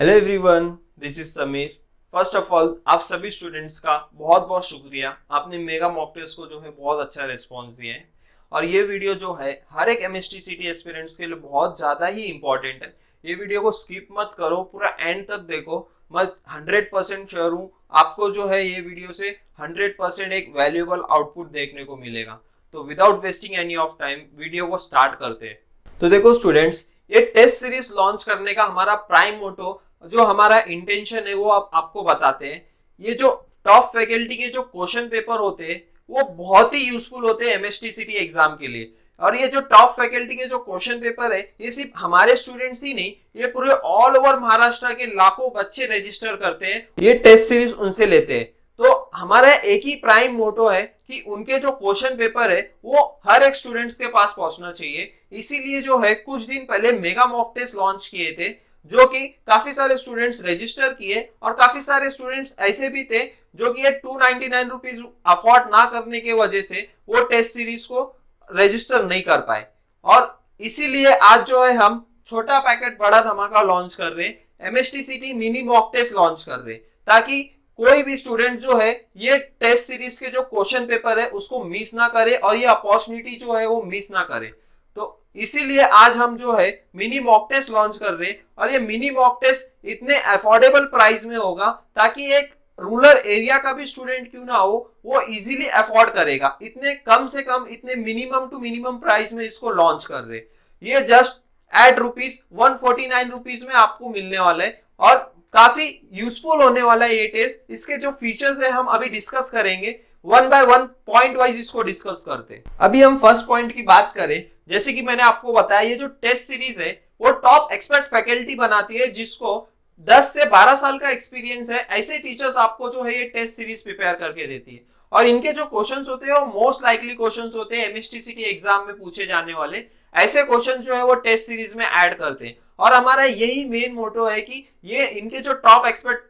Hello everyone, this is Sameer. First of all आप सभी students का बहुत बहुत शुक्रिया। आपने मेगा मॉक टेस्ट को जो है बहुत अच्छा रिस्पॉन्स दिया है और ये वीडियो जो है हर एक MHT-CET एस्पिरेंट्स के लिए बहुत ज़्यादा ही इंपॉर्टेंट है। ये वीडियो को स्किप मत करो, पूरा एंड तक देखो। मैं 100% श्योर हूँ आपको जो है ये वीडियो से 100% एक वैल्यूएबल आउटपुट देखने को मिलेगा। तो without wasting any of time video को स्टार्ट करते हैं। तो देखो स्टूडेंट्स, ये टेस्ट सीरीज लॉन्च करने का हमारा प्राइम मोटो, जो हमारा इंटेंशन है, वो आपको बताते हैं। ये जो टॉप फैकल्टी के जो क्वेश्चन पेपर होते हैं वो बहुत ही यूजफुल होते हैं MHT-CET एग्जाम के लिए। और ये जो टॉप फैकल्टी के जो क्वेश्चन पेपर है ये सिर्फ हमारे स्टूडेंट्स ही नहीं, ये पूरे ऑल ओवर महाराष्ट्र के लाखों बच्चे रजिस्टर करते हैं, ये टेस्ट सीरीज उनसे लेते हैं। तो हमारा एक ही प्राइम मोटो है कि उनके जो क्वेश्चन पेपर है वो हर एक स्टूडेंट्स के पास पहुंचना चाहिए। इसीलिए जो है कुछ दिन पहले मेगा मॉक टेस्ट लॉन्च किए थे, जो कि काफी सारे स्टूडेंट्स रजिस्टर किए और काफी सारे स्टूडेंट्स ऐसे भी थे जो कि ये 299 रुपीज अफोर्ड ना करने की वजह से वो टेस्ट सीरीज को रजिस्टर नहीं कर पाए। और इसीलिए आज जो है हम छोटा पैकेट बड़ा धमाका लॉन्च कर रहे हैं, MHT-CET mini mock test launch कर रहे हैं, ताकि कोई भी स्टूडेंट जो है ये टेस्ट सीरीज के जो क्वेश्चन पेपर है उसको मिस ना करे और ये अपॉर्चुनिटी जो है वो मिस ना करे। तो इसीलिए आज हम जो है मिनी मॉक टेस्ट लॉन्च कर रहे हैं और ये मिनी मॉक टेस्ट इतने अफोर्डेबल प्राइस में होगा ताकि एक रूरल एरिया का भी स्टूडेंट क्यों ना हो वो इजीली अफोर्ड करेगा। इतने कम से कम, इतने मिनिमम टू मिनिमम प्राइस में इसको लॉन्च कर रहे। ये जस्ट एट ₹149 में आपको मिलने वाला है और काफी यूजफुल होने वाला है ये टेस्ट। इसके जो फीचर्स है हम अभी डिस्कस करेंगे, one by one point wise इसको डिस्कस करते हैं। अभी हम फर्स्ट पॉइंट की बात करें, जैसे कि मैंने आपको बताया ये जो टेस्ट सीरीज है वो टॉप एक्सपर्ट फैकल्टी बनाती है, जिसको 10 से 12 साल का एक्सपीरियंस है। ऐसे टीचर्स आपको जो है ये टेस्ट सीरीज प्रिपेयर करके देती है और इनके जो क्वेश्चंस होते हैं वो मोस्ट लाइकली क्वेश्चंस होते हैं MHT-CET एग्जाम में पूछे जाने वाले। ऐसे क्वेश्चन जो है वो टेस्ट सीरीज में ऐड करते हैं और हमारा यही मेन मोटो है कि ये इनके जो टॉप एक्सपर्ट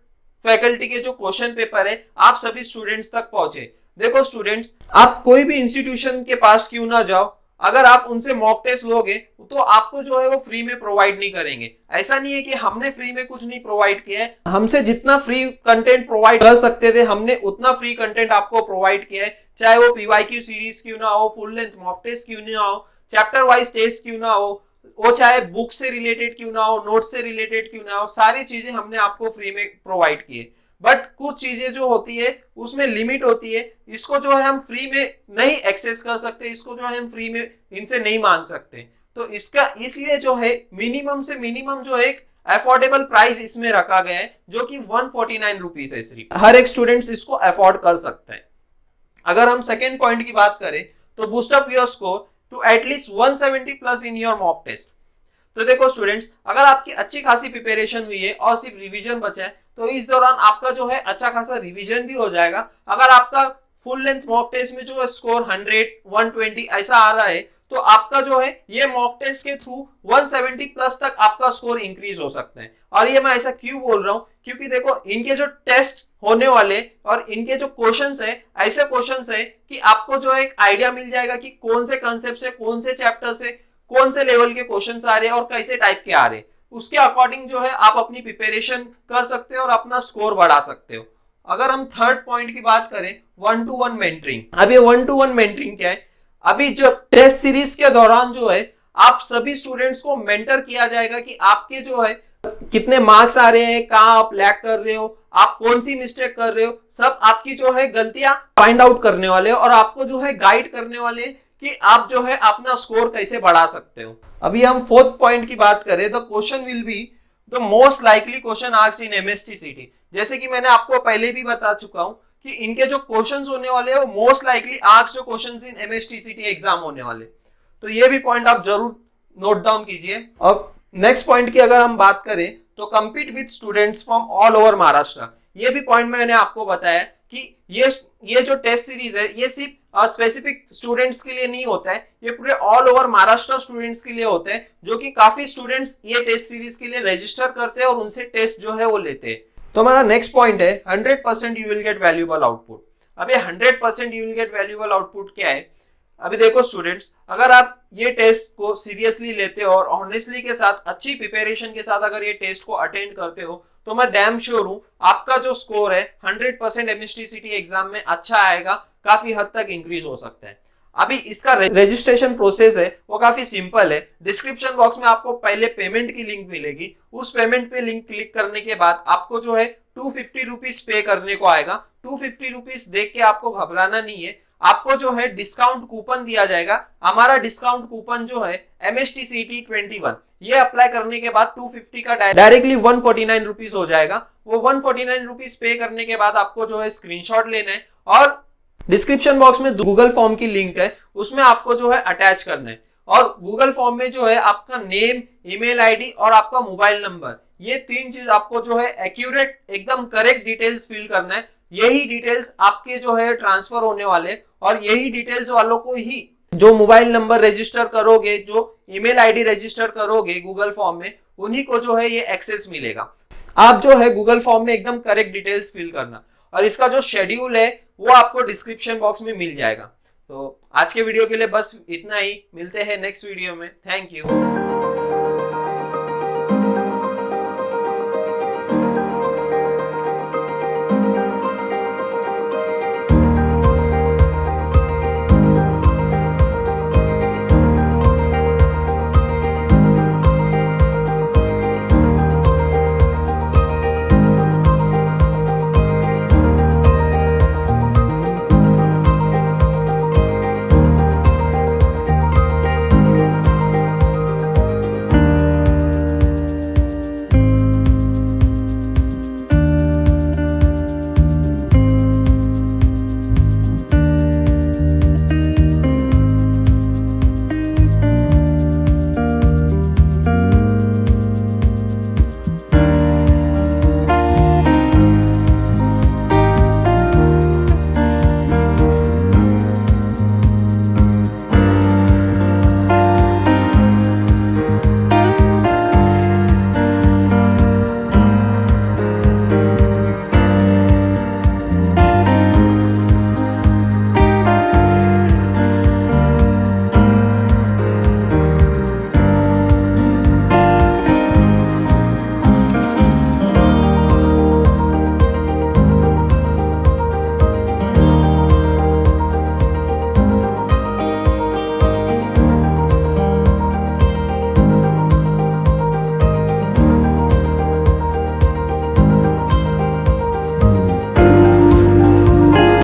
फैकल्टी के जो क्वेश्चन पेपर है आप सभी स्टूडेंट्स तक पहुंचे। देखो स्टूडेंट्स, आप कोई भी इंस्टीट्यूशन के पास क्यों ना जाओ, अगर आप उनसे मॉक टेस्ट लोगे तो आपको जो है वो फ्री में प्रोवाइड नहीं करेंगे। ऐसा नहीं है कि हमने फ्री में कुछ नहीं प्रोवाइड किया है, हमसे जितना फ्री कंटेंट प्रोवाइड कर सकते थे हमने उतना फ्री कंटेंट आपको प्रोवाइड किया है। चाहे वो PYQ सीरीज क्यों ना हो, फुल लेंथ मॉक टेस्ट क्यों ना हो, चैप्टर वाइज टेस्ट क्यों ना हो, वो चाहे बुक से रिलेटेड क्यों ना हो, नोट से रिलेटेड क्यों ना हो, सारी चीजें हमने आपको फ्री में प्रोवाइड की है। बट कुछ चीजें जो होती है उसमें लिमिट होती है, इसको जो है हम फ्री में नहीं एक्सेस कर सकते, इसको जो है हम फ्री में इनसे नहीं मांग सकते। तो इसका इसलिए जो है मिनिमम से मिनिमम जो है अफोर्डेबल प्राइस इसमें रखा गया है, जो कि 149 रुपीज है। सिर्फ हर एक स्टूडेंट्स इसको अफोर्ड कर सकता है। अगर हम सेकेंड पॉइंट की बात करें तो boost up your score to at least 170 plus in your mock test. तो देखो स्टूडेंट्स, अगर आपकी अच्छी खासी प्रिपरेशन हुई है और सिर्फ रिवीजन बचा है तो इस दौरान आपका जो है अच्छा खासा रिवीजन भी हो जाएगा। अगर आपका फुल लेंथ मॉक टेस्ट में जो स्कोर 100, 120 ऐसा आ रहा है तो आपका जो है ये मॉक टेस्ट के थ्रू 170 प्लस तक आपका स्कोर इंक्रीज हो सकता है। और ये मैं ऐसा क्यों बोल रहा हूँ, क्योंकि देखो इनके जो टेस्ट होने वाले और इनके जो क्वेश्चंस है ऐसे क्वेश्चंस है कि आपको जो एक आइडिया मिल जाएगा कि कौन से कंसेप्ट से, कौन से चैप्टर से, कौन से लेवल के क्वेश्चंस आ रहे हैं और कैसे टाइप के आ रहे हैं। उसके अकॉर्डिंग जो है आप अपनी प्रिपरेशन कर सकते हो और अपना स्कोर बढ़ा सकते हो। अगर हम थर्ड पॉइंट की बात करें, 1-to-1 मेंटरिंग। अब ये 1-to-1 मेंटरिंग क्या है, अभी जो टेस्ट सीरीज के दौरान जो है आप सभी स्टूडेंट्स को मेंटर किया जाएगा कि आपके जो है कितने मार्क्स आ रहे हैं, कहाँ आप लैग कर रहे हो, आप कौन सी मिस्टेक कर रहे हो, सब आपकी जो है गलतियां फाइंड आउट करने वाले और आपको जो है गाइड करने वाले कि आप जो है अपना स्कोर कैसे बढ़ा सकते हो। अभी हम फोर्थ पॉइंट की बात करें, the question will be the most likely question asked in MHT-CET। जैसे कि मैंने आपको पहले भी बता चुका हूं कि इनके जो क्वेश्चंस होने वाले हैं वो most likely asked questions in MHT-CET exam होने वाले। तो ये भी पॉइंट आप जरूर नोट डाउन कीजिए। अब नेक्स्ट पॉइंट की अगर हम बात करें तो compete with students from all over Maharashtra. ये भी पॉइंट मैंने आपको बताया कि ये जो टेस्ट सीरीज है ये सिर्फ स्पेसिफिक स्टूडेंट्स के लिए नहीं होता है, ये पूरे ऑल ओवर महाराष्ट्र स्टूडेंट्स के लिए होते हैं, जो कि काफी स्टूडेंट्स ये टेस्ट सीरीज के लिए रजिस्टर करते हैं और उनसे टेस्ट जो है वो लेते हैं। तो हमारा नेक्स्ट पॉइंट है 100% you will get valuable output. अब ये 100% you will get valuable output क्या है, अभी देखो स्टूडेंट्स, अगर आप ये टेस्ट को सीरियसली लेते हो और ऑनेस्टली के साथ अच्छी प्रिपरेशन के साथ अगर ये टेस्ट को अटेंड करते हो तो मैं डैम श्योर हूं आपका जो स्कोर है 100% MHT-CET एग्जाम में अच्छा आएगा, काफी हद तक इंक्रीज हो सकता है। अभी इसका रजिस्ट्रेशन प्रोसेस है वो काफी सिंपल है। डिस्क्रिप्शन बॉक्स में आपको पहले पेमेंट की लिंक मिलेगी, उस पेमेंट पे लिंक क्लिक करने के बाद आपको जो है 250 रुपीज पे करने को आएगा। 250 रुपीज देख के आपको घबराना नहीं है, आपको जो है डिस्काउंट कूपन दिया जाएगा। हमारा डिस्काउंट कूपन जो है MHT-CET 21, ये अप्लाई करने के बाद 250 का डायरेक्टली 149 रुपीज हो जाएगा। वो 149 रुपीज पे करने के बाद आपको जो है स्क्रीनशॉट लेना है और डिस्क्रिप्शन बॉक्स में गूगल फॉर्म की लिंक है, उसमें आपको जो है अटैच करना है। और गूगल फॉर्म में जो है आपका नेम, ईमेल आईडी और आपका मोबाइल नंबर, ये 3 चीज आपको जो है एक्यूरेट एकदम करेक्ट डिटेल्स फिल करना है। यही डिटेल्स आपके जो है ट्रांसफर होने वाले और यही डिटेल्स वालों को ही जो मोबाइल नंबर रजिस्टर करोगे, जो ईमेल आईडी रजिस्टर करोगे गूगल फॉर्म में, उन्हीं को जो है ये एक्सेस मिलेगा। आप जो है गूगल फॉर्म में एकदम करेक्ट डिटेल्स फिल करना और इसका जो शेड्यूल है वो आपको डिस्क्रिप्शन बॉक्स में मिल जाएगा। तो आज के वीडियो के लिए बस इतना ही, मिलते हैं नेक्स्ट वीडियो में। Thank you.